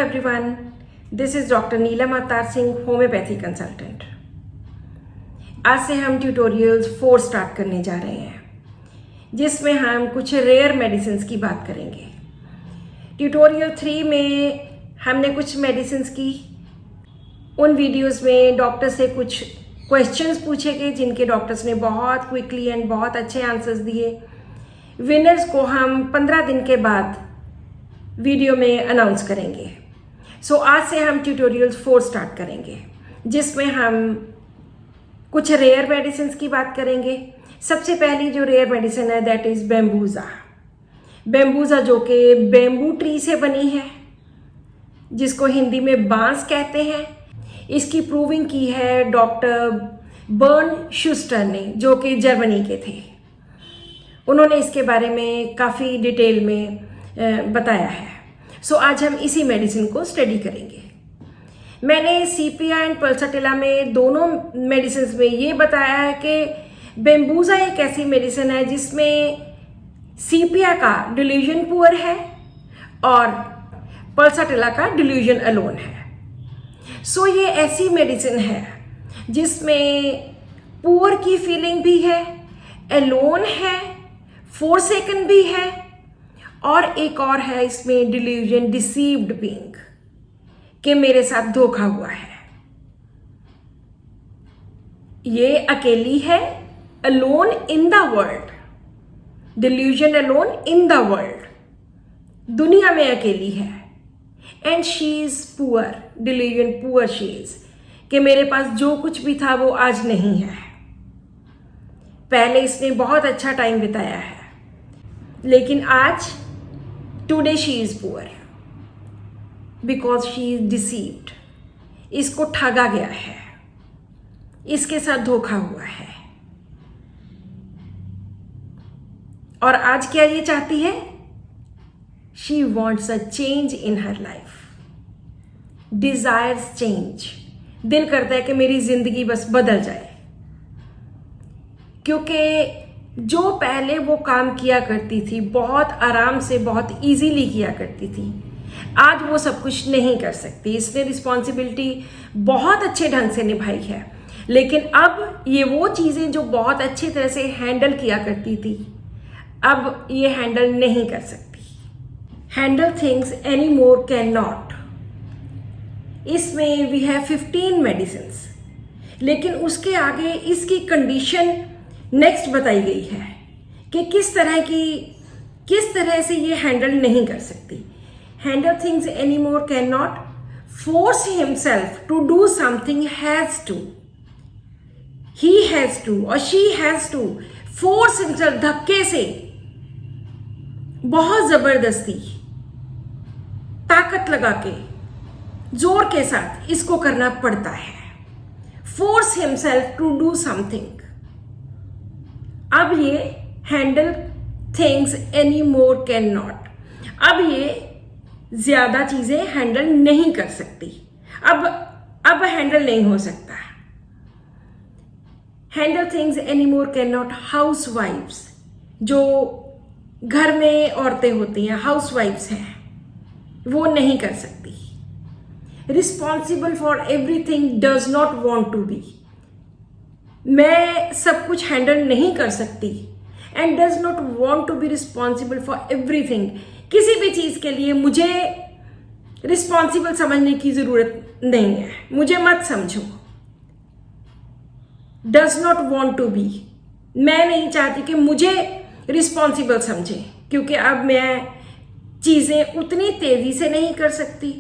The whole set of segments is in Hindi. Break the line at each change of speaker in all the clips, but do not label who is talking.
everyone, this is doctor Neelam Avtar Singh, homeopathy consultant. आज से हम ट्यूटोरियल्स 4 स्टार्ट करने जा रहे हैं, जिसमें हम कुछ रेयर मेडिसिन्स की बात करेंगे। ट्यूटोरियल 3 में हमने कुछ मेडिसिन्स की, उन वीडियोस में डॉक्टर से कुछ क्वेश्चंस पूछे गए जिनके डॉक्टर्स ने बहुत क्विकली एंड बहुत अच्छे आंसर्स दिए। विनर्स को हम 15 दिन के बाद वीडियो में अनाउंस करेंगे। सो आज से हम ट्यूटोरियल्स 4 स्टार्ट करेंगे, जिसमें हम कुछ रेयर मेडिसिन्स की बात करेंगे। सबसे पहली जो रेयर मेडिसिन है दैट इज़ बैम्बूजा। बैम्बूजा जो कि बैम्बू ट्री से बनी है, जिसको हिंदी में बांस कहते हैं। इसकी प्रूविंग की है डॉक्टर बर्न शुस्टर ने, जो कि जर्मनी के थे। उन्होंने इसके बारे में काफ़ी डिटेल में बताया है। सो आज हम इसी मेडिसिन को स्टडी करेंगे। मैंने सीपिया एंड पल्साटिला में दोनों मेडिसिन में ये बताया है कि बैम्बूजा एक ऐसी मेडिसिन है जिसमें सीपिया का डिल्यूजन पुअर है और पल्साटिला का डिल्यूजन अलोन है। सो ये ऐसी मेडिसिन है जिसमें पुअर की फीलिंग भी है, अलोन है, फोरसेकन भी है, और एक और है इसमें डिल्यूजन डिसीव्ड बीइंग, कि मेरे साथ धोखा हुआ है। ये अकेली है, alone in the world, delusion alone in the world, दुनिया में अकेली है। And she is poor, delusion poor she is, कि मेरे पास जो कुछ भी था वो आज नहीं है। पहले इसने बहुत अच्छा टाइम बिताया है, लेकिन आज today she is poor because she is deceived. इसको ठगा गया है, इसके साथ धोखा हुआ है। और आज क्या ये चाहती है? She wants a change in her life, desires change. दिल करता है कि मेरी जिंदगी बस बदल जाए, क्योंकि जो पहले वो काम किया करती थी बहुत आराम से, बहुत इजीली किया करती थी, आज वो सब कुछ नहीं कर सकती। इसने रिस्पॉन्सिबिलिटी बहुत अच्छे ढंग से निभाई है, लेकिन अब ये वो चीज़ें जो बहुत अच्छी तरह से हैंडल किया करती थी, अब ये हैंडल नहीं कर सकती। Handle things any more can not. इसमें वी हैव 15 मेडिसिन्स, लेकिन उसके आगे इसकी कंडीशन नेक्स्ट बताई गई है कि किस तरह से ये हैंडल नहीं कर सकती। Handle things any more can not force himself to do something, has to, he has to और she has to force himself, धक्के से, बहुत जबरदस्ती, ताकत लगा के, जोर के साथ इसको करना पड़ता है। Force himself to do something. अब ये handle things any more can not, अब ये ज्यादा चीजें हैंडल नहीं कर सकती। अब हैंडल नहीं हो सकता। Handle things any more can not. हाउस वाइफ्स, जो घर में औरतें होती हैं, हाउस वाइफ्स हैं, वो नहीं कर सकती। Responsible for everything, does not want to be, मैं सब कुछ हैंडल नहीं कर सकती। And does not want to be responsible for everything, किसी भी चीज के लिए मुझे रिस्पॉन्सिबल समझने की जरूरत नहीं है, मुझे मत समझो। Does not want to be, मैं नहीं चाहती कि मुझे रिस्पॉन्सिबल समझे, क्योंकि अब मैं चीजें उतनी तेजी से नहीं कर सकती,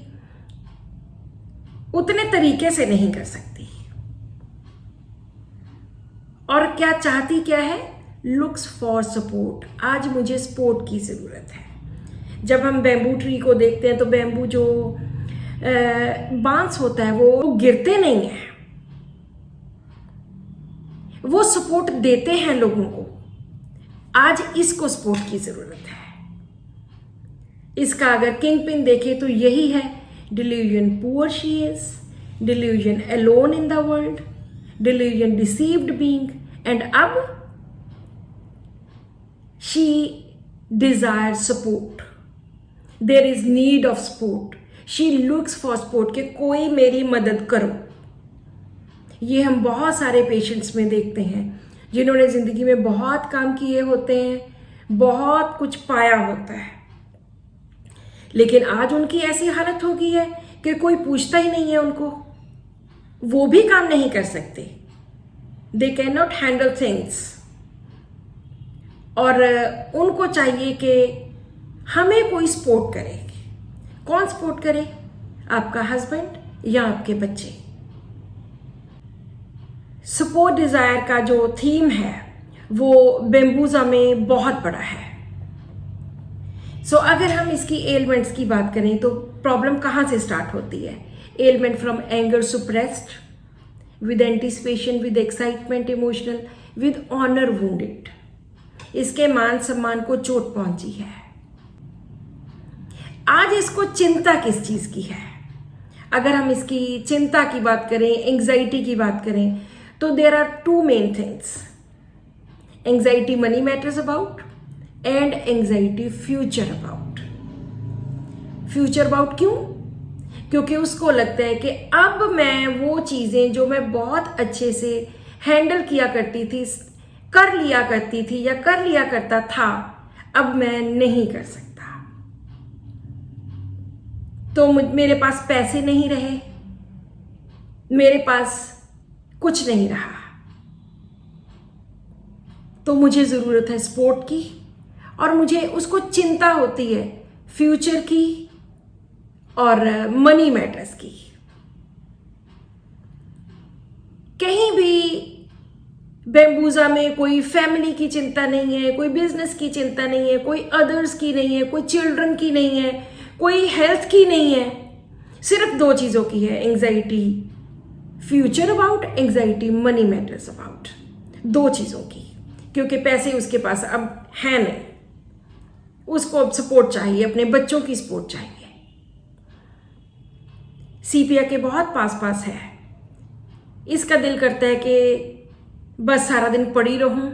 उतने तरीके से नहीं कर सकती। और क्या चाहती क्या है? Looks for support. आज मुझे सपोर्ट की ज़रूरत है। जब हम बैम्बू ट्री को देखते हैं तो बैम्बू जो बांस होता है वो गिरते नहीं हैं, वो सपोर्ट देते हैं लोगों को। आज इसको सपोर्ट की ज़रूरत है। इसका अगर किंग पिन देखें तो यही है, delusion poor she is, delusion alone in the world, delusion deceived being, and अब she desires support. There is need of support. She looks for support कि कोई मेरी मदद करो। ये हम बहुत सारे पेशेंट्स में देखते हैं जिन्होंने ज़िंदगी में बहुत काम किए होते हैं, बहुत कुछ पाया होता है, लेकिन आज उनकी ऐसी हालत हो गई है कि कोई पूछता ही नहीं है उनको। वो भी काम नहीं कर सकते, they can not handle things, और उनको चाहिए कि हमें कोई सपोर्ट करे। कौन सपोर्ट करे? आपका हस्बैंड या आपके बच्चे। सपोर्ट डिज़ायर का जो थीम है वो बेम्बूजा में बहुत बड़ा है। सो अगर हम इसकी एलिमेंट्स की बात करें तो प्रॉब्लम कहाँ से स्टार्ट होती है? Element from anger suppressed, with anticipation, with excitement emotional, with honour wounded. इसके मान सम्मान को चोट पहुंची है। आज इसको चिंता किस चीज की है? अगर हम इसकी चिंता की बात करें, एंग्जाइटी की बात करें, तो there are two main things. Anxiety money matters about and anxiety future about. Future about क्यों? क्योंकि उसको लगता है कि अब मैं वो चीज़ें जो मैं बहुत अच्छे से हैंडल किया करती थी, कर लिया करती थी या कर लिया करता था, अब मैं नहीं कर सकता। तो मेरे पास पैसे नहीं रहे, मेरे पास कुछ नहीं रहा, तो मुझे ज़रूरत है सपोर्ट की, और मुझे उसको चिंता होती है फ्यूचर की और मनी मैटर्स की। कहीं भी बेम्बूजा में कोई फैमिली की चिंता नहीं है, कोई बिजनेस की चिंता नहीं है, कोई अदर्स की नहीं है, कोई चिल्ड्रन की नहीं है, कोई हेल्थ की नहीं है। सिर्फ दो चीज़ों की है, anxiety future about, anxiety money matters about. दो चीज़ों की, क्योंकि पैसे उसके पास अब है नहीं, उसको अब सपोर्ट चाहिए, अपने बच्चों की सपोर्ट चाहिए। सीपिया के बहुत पास है। इसका दिल करता है कि बस सारा दिन पड़ी रहूं,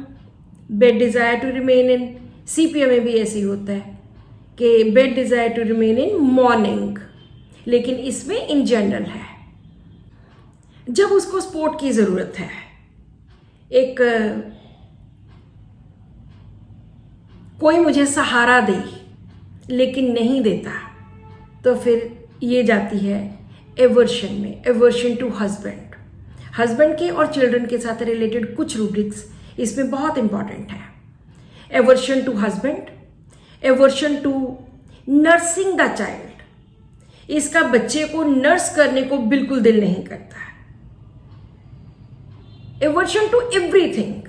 bed desire to remain in. Sepia में भी ऐसे ही होता है कि bed desire to remain in morning, लेकिन इसमें इन जनरल है। जब उसको सपोर्ट की ज़रूरत है, एक कोई मुझे सहारा दे लेकिन नहीं देता, तो फिर ये जाती है एवर्शन में। एवर्शन टू हस्बैंड, हस्बैंड के और चिल्ड्रन के साथ रिलेटेड कुछ रूब्रिक्स इसमें बहुत इंपॉर्टेंट है। Aversion to husband, aversion to nursing the child. इसका बच्चे को नर्स करने को बिल्कुल दिल नहीं करता। Aversion to everything,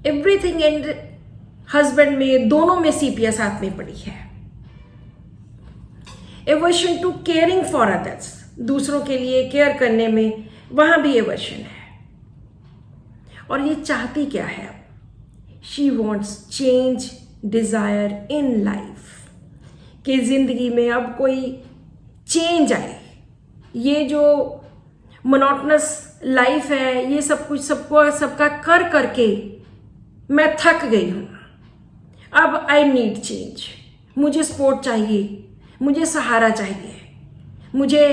everything and husband में, दोनों में सीपिया साथ में पड़ी है। Aversion to caring for others, दूसरों के लिए केयर करने में, वहां भी एवर्शन है। और ये चाहती क्या है? She wants change, desire in life, कि जिंदगी में अब कोई चेंज आए। ये जो मोनोटनस लाइफ है, ये सब कुछ सबका कर करके मैं थक गई हूं। अब आई नीड चेंज, मुझे सपोर्ट चाहिए, मुझे सहारा चाहिए, मुझे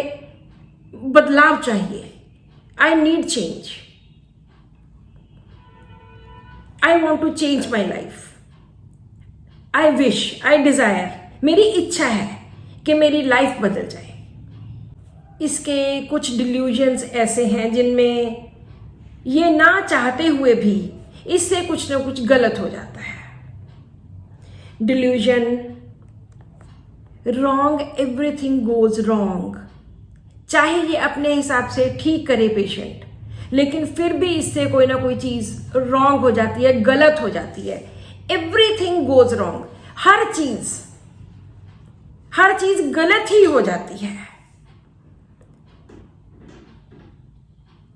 बदलाव चाहिए। I need change, I want to change my life, I wish, I desire, मेरी इच्छा है कि मेरी लाइफ बदल जाए। इसके कुछ डिल्यूजन्स ऐसे हैं जिनमें ये ना चाहते हुए भी इससे कुछ ना कुछ गलत हो जाता है। Delusion, wrong, everything goes wrong. चाहे ये अपने हिसाब से ठीक करे पेशेंट, लेकिन फिर भी इससे कोई ना कोई चीज रॉन्ग हो जाती है, गलत हो जाती है। एवरीथिंग गोज रॉन्ग, हर चीज गलत ही हो जाती है।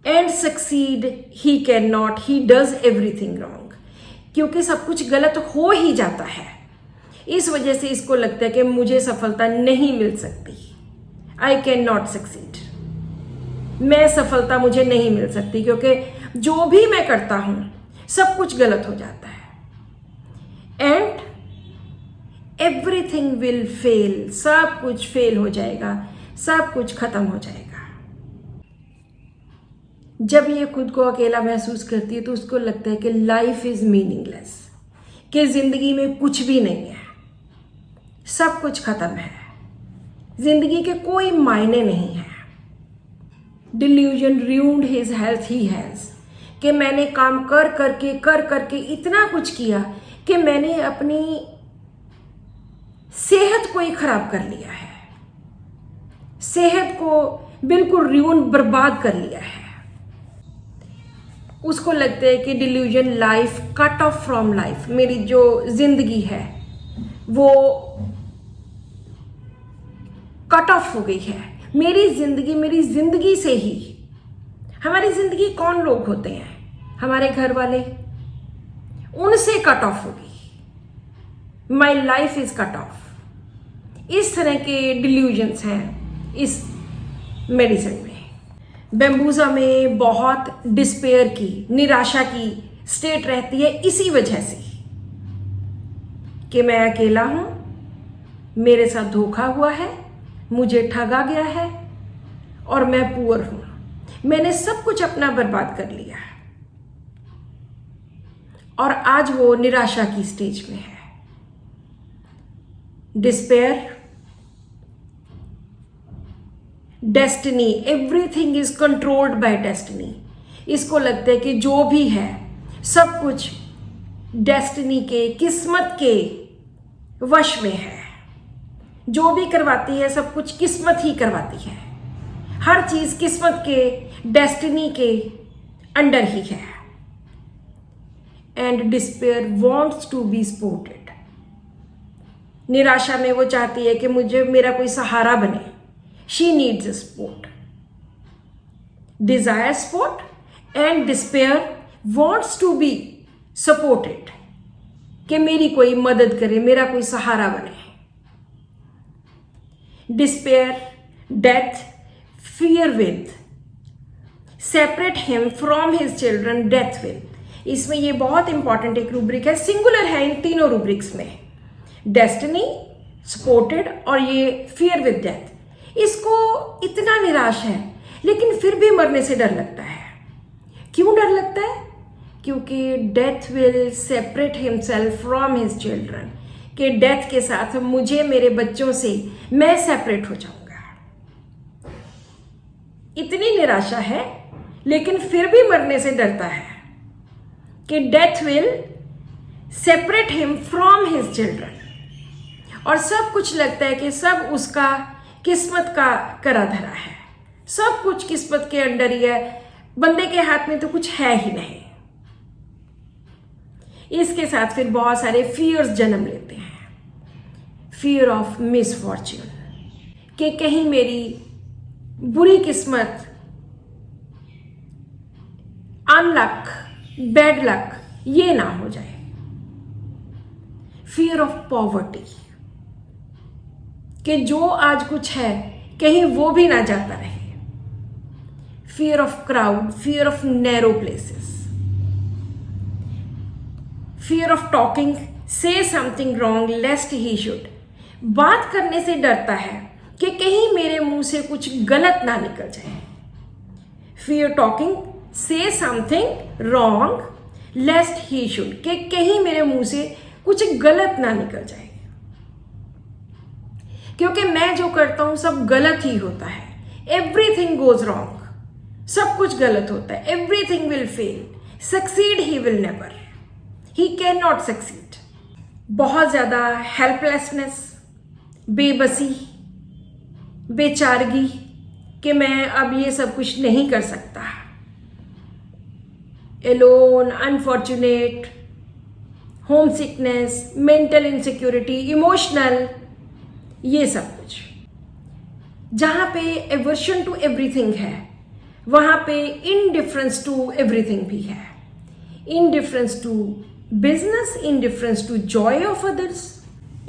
And succeed he can not, he does everything wrong, क्योंकि सब कुछ गलत हो ही जाता है। इस वजह से इसको लगता है कि मुझे सफलता नहीं मिल सकती, आई कैन नॉट सक्सीड, मैं सफलता मुझे नहीं मिल सकती, क्योंकि जो भी मैं करता हूं सब कुछ गलत हो जाता है। एंड एवरीथिंग विल फेल, सब कुछ फेल हो जाएगा, सब कुछ खत्म हो जाएगा। जब ये खुद को अकेला महसूस करती है तो उसको लगता है कि लाइफ इज मीनिंगलेस, कि जिंदगी में कुछ भी नहीं है, सब कुछ खत्म है, जिंदगी के कोई मायने नहीं है। Delusion ruined his health he has, कि मैंने काम कर करके इतना कुछ किया कि मैंने अपनी सेहत को ही खराब कर लिया है, सेहत को बिल्कुल र्यून, बर्बाद कर लिया है। उसको लगता है कि delusion life cut off from life, मेरी जो जिंदगी है वो कट ऑफ हो गई है, मेरी जिंदगी से ही। हमारी जिंदगी कौन लोग होते हैं? हमारे घर वाले, उनसे कट ऑफ होगी। My life is cut off. इस तरह के डिल्यूजन्स हैं इस मेडिसिन में। बैम्बूजा में बहुत डिस्पेयर की, निराशा की स्टेट रहती है इसी वजह से कि मैं अकेला हूं, मेरे साथ धोखा हुआ है, मुझे ठगा गया है और मैं पुअर हूं, मैंने सब कुछ अपना बर्बाद कर लिया और आज वो निराशा की स्टेज में है। Despair, destiny, everything is controlled by destiny. इसको लगता है कि जो भी है सब कुछ डेस्टिनी के, किस्मत के वश में है। जो भी करवाती है सब कुछ किस्मत ही करवाती है, हर चीज किस्मत के, डेस्टिनी के अंडर ही है। And despair wants to be supported. निराशा में वो चाहती है कि मुझे, मेरा कोई सहारा बने। She needs a support. Desire support and despair wants to be supported, कि मेरी कोई मदद करे, मेरा कोई सहारा बने। Despair, death, fear will separate him from his children, death will। इसमें ये बहुत इंपॉर्टेंट एक रूब्रिक है, सिंगुलर है इन तीनों रूब्रिक्स में, डेस्टिनी, सपोर्टेड और ये फियर विद डेथ। इसको इतना निराश है लेकिन फिर भी मरने से डर लगता है। क्यों डर लगता है? क्योंकि death will separate himself from his children, कि डेथ के साथ मुझे, मेरे बच्चों से मैं सेपरेट हो जाऊंगा। इतनी निराशा है लेकिन फिर भी मरने से डरता है कि death will separate him from his children, और सब कुछ लगता है कि सब उसका किस्मत का करा धरा है, सब कुछ किस्मत के अंडर ही है, बंदे के हाथ में तो कुछ है ही नहीं। इसके साथ फिर बहुत सारे फियर्स जन्म लेते हैं। फियर ऑफ मिसफॉर्च्यून, कि कहीं मेरी बुरी किस्मत, अनलक, बैड लक ये ना हो जाए। फियर ऑफ पॉवर्टी, कि जो आज कुछ है कहीं वो भी ना जाता रहे। Fear of crowd, fear of narrow places, fear of talking, say something wrong lest he should. बात करने से डरता है कि कहीं मेरे मुंह से कुछ गलत ना निकल जाए। Fear talking, say something wrong lest he should, कि कहीं मेरे मुंह से कुछ गलत ना निकल जाए, क्योंकि मैं जो करता हूं सब गलत ही होता है। एवरीथिंग गोज रॉन्ग, सब कुछ गलत होता है। Everything will fail, succeed he will never, he can not succeed. बहुत ज्यादा हेल्पलेसनेस, बेबसी, बेचारगी, कि मैं अब ये सब कुछ नहीं कर सकता। Alone, unfortunate, homesickness, mental insecurity, emotional, ये सब कुछ। जहां पे एवर्शन टू एवरीथिंग है वहां पे इनडिफरेंस टू एवरीथिंग भी है। Indifference to business, indifference to joy of others,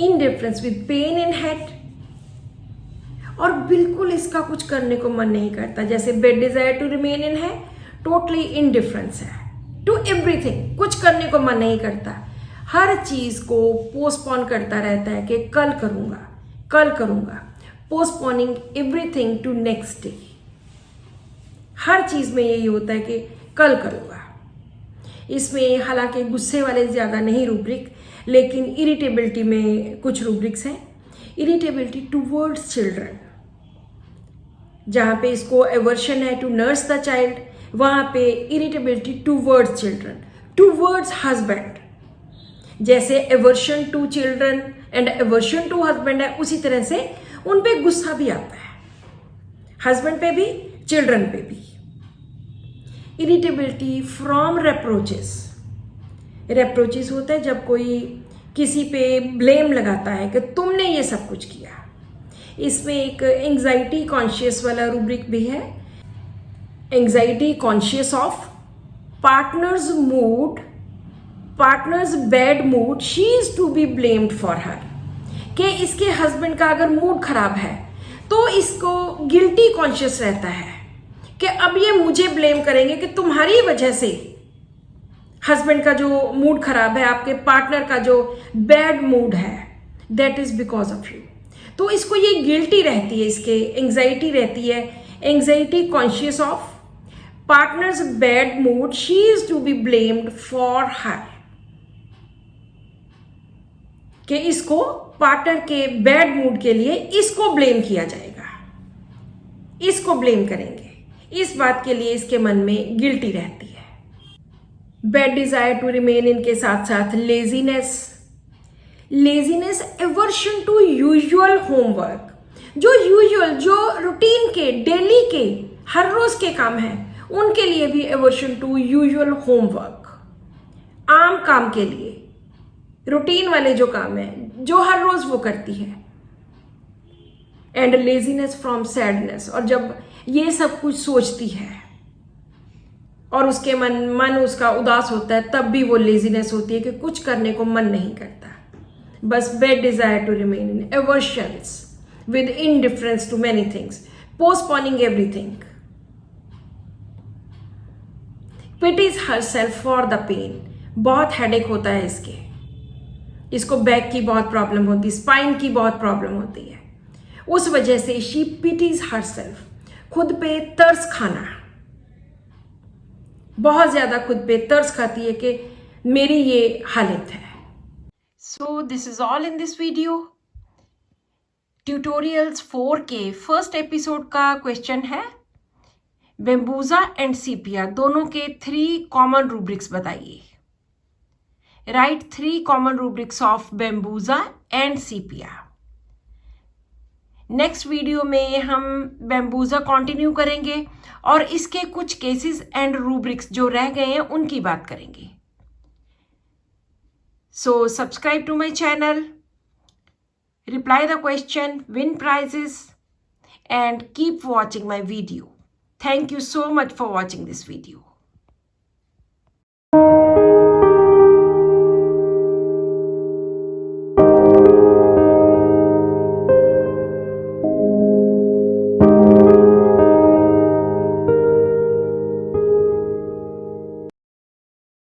indifference with pain in head, और बिल्कुल इसका कुछ करने को मन नहीं करता। जैसे bed desire to remain in है, टोटली इनडिफरेंस है टू एवरीथिंग, कुछ करने को मन नहीं करता। हर चीज़ को पोस्टपोन करता रहता है कि कल करूँगा, कल करूँगा, postponing everything to next day. हर चीज़ में यही होता है कि कल करूँगा। इसमें हालांकि गुस्से वाले ज़्यादा नहीं रूब्रिक, लेकिन इरिटेबिलिटी में कुछ रूब्रिक्स हैं। इरिटेबिलिटी टूवर्ड्स चिल्ड्रन, जहाँ पे इसको एवर्शन है टू नर्स द चाइल्ड, वहाँ पे irritability towards children, towards husband. जैसे aversion to children and aversion to husband है, उसी तरह से उन पे गुस्सा भी आता है, हस्बैंड पे भी, चिल्ड्रन पे भी। Irritability from रेप्रोचेस। रेप्रोचेस होता है जब कोई किसी पे ब्लेम लगाता है कि तुमने ये सब कुछ किया। इसमें एक एंग्जाइटी कॉन्शियस वाला रूब्रिक भी है, anxiety conscious of partners mood, partners bad mood, she is to be blamed for her. कि इसके हस्बैंड का अगर मूड खराब है तो इसको गिल्टी कॉन्शियस रहता है कि अब ये मुझे ब्लेम करेंगे कि तुम्हारी वजह से हस्बैंड का जो मूड खराब है, आपके पार्टनर का जो बैड मूड है, that is because of you. तो इसको ये गिल्टी रहती है, इसके एंग्जाइटी रहती है, anxiety conscious of partners bad mood, she is to be blamed for her. कि इसको पार्टनर के बैड मूड के लिए इसको ब्लेम किया जाएगा, इसको ब्लेम करेंगे, इस बात के लिए इसके मन में गिल्टी रहती है। बैड डिजायर टू रिमेन इनके साथ साथ laziness, laziness, aversion to usual homework. जो यूजुअल, जो रूटीन के, डेली के, हर रोज के काम हैं, उनके लिए भी एवर्शन टू यूजुअल होमवर्क। आम काम के लिए, रूटीन वाले जो काम है, जो हर रोज वो करती है। एंड लेजीनेस फ्रॉम सैडनेस, और जब ये सब कुछ सोचती है और उसके मन उसका उदास होता है, तब भी वो लेजीनेस होती है कि कुछ करने को मन नहीं करता। बस bad desire to remain in aversions with indifference to many things, postponing everything. Pities herself for the pain, बहुत हेडेक होता है इसको बैक की बहुत प्रॉब्लम होती है, स्पाइन की बहुत प्रॉब्लम होती है। उस वजह से शी पिटीज हरसेल्फ, खुद पे तरस खाना, बहुत ज्यादा खुद पे तरस खाती है कि मेरी ये हालत है। So this is all in this video. Tutorials 4 के फर्स्ट एपिसोड का क्वेश्चन है, बेम्बूजा एंड सीपिया दोनों के 3 कॉमन रूब्रिक्स बताइए। Right 3 common rubrics of bambusa and sepia. Next video में हम बेम्बूजा कंटिन्यू करेंगे और इसके कुछ केसेस एंड रूब्रिक्स जो रह गए हैं उनकी बात करेंगे। So subscribe to my channel, reply the question, win prizes, and keep watching my video. Thank you so much for watching this video.